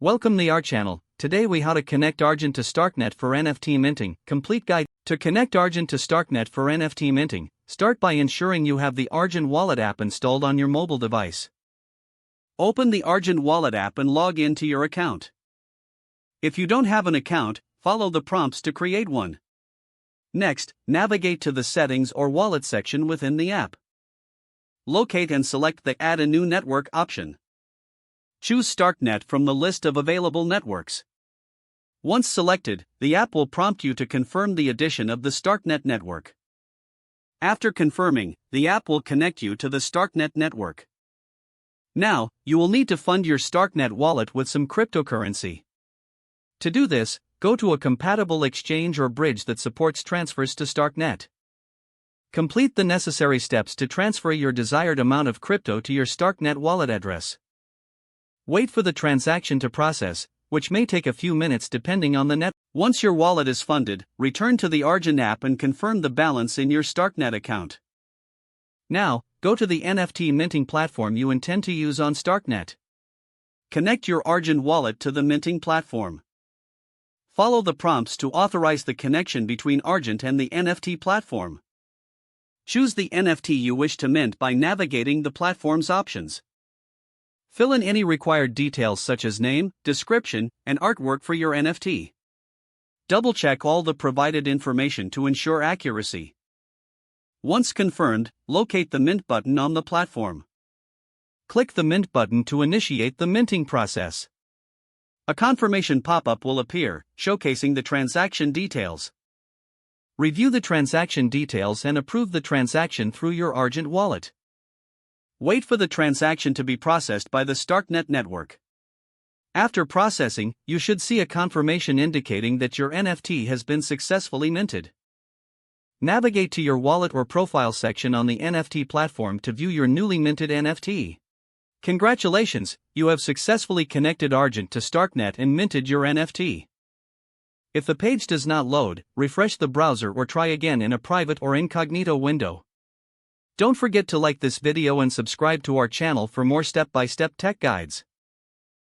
Welcome to our channel. Today we how to connect Argent to Starknet for NFT minting. Complete guide. To connect Argent to Starknet for NFT minting, start by ensuring you have the Argent Wallet app installed on your mobile device. Open the Argent Wallet app and log in to your account. If you don't have an account, follow the prompts to create one. Next, navigate to the Settings or Wallet section within the app. Locate and select the Add a New Network option. Choose Starknet from the list of available networks. Once selected, the app will prompt you to confirm the addition of the Starknet network. After confirming, the app will connect you to the Starknet network. Now, you will need to fund your Starknet wallet with some cryptocurrency. To do this, go to a compatible exchange or bridge that supports transfers to Starknet. Complete the necessary steps to transfer your desired amount of crypto to your Starknet wallet address. Wait for the transaction to process, which may take a few minutes depending on the net. Once your wallet is funded, return to the Argent app and confirm the balance in your Starknet account. Now, go to the NFT minting platform you intend to use on Starknet. Connect your Argent wallet to the minting platform. Follow the prompts to authorize the connection between Argent and the NFT platform. Choose the NFT you wish to mint by navigating the platform's options. Fill in any required details such as name, description, and artwork for your NFT. Double-check all the provided information to ensure accuracy. Once confirmed, locate the Mint button on the platform. Click the Mint button to initiate the minting process. A confirmation pop-up will appear, showcasing the transaction details. Review the transaction details and approve the transaction through your Argent wallet. Wait for the transaction to be processed by the Starknet network. After processing, you should see a confirmation indicating that your NFT has been successfully minted. Navigate to your wallet or profile section on the NFT platform to view your newly minted NFT. Congratulations, you have successfully connected Argent to Starknet and minted your NFT. If the page does not load, refresh the browser or try again in a private or incognito window. Don't forget to like this video and subscribe to our channel for more step-by-step tech guides.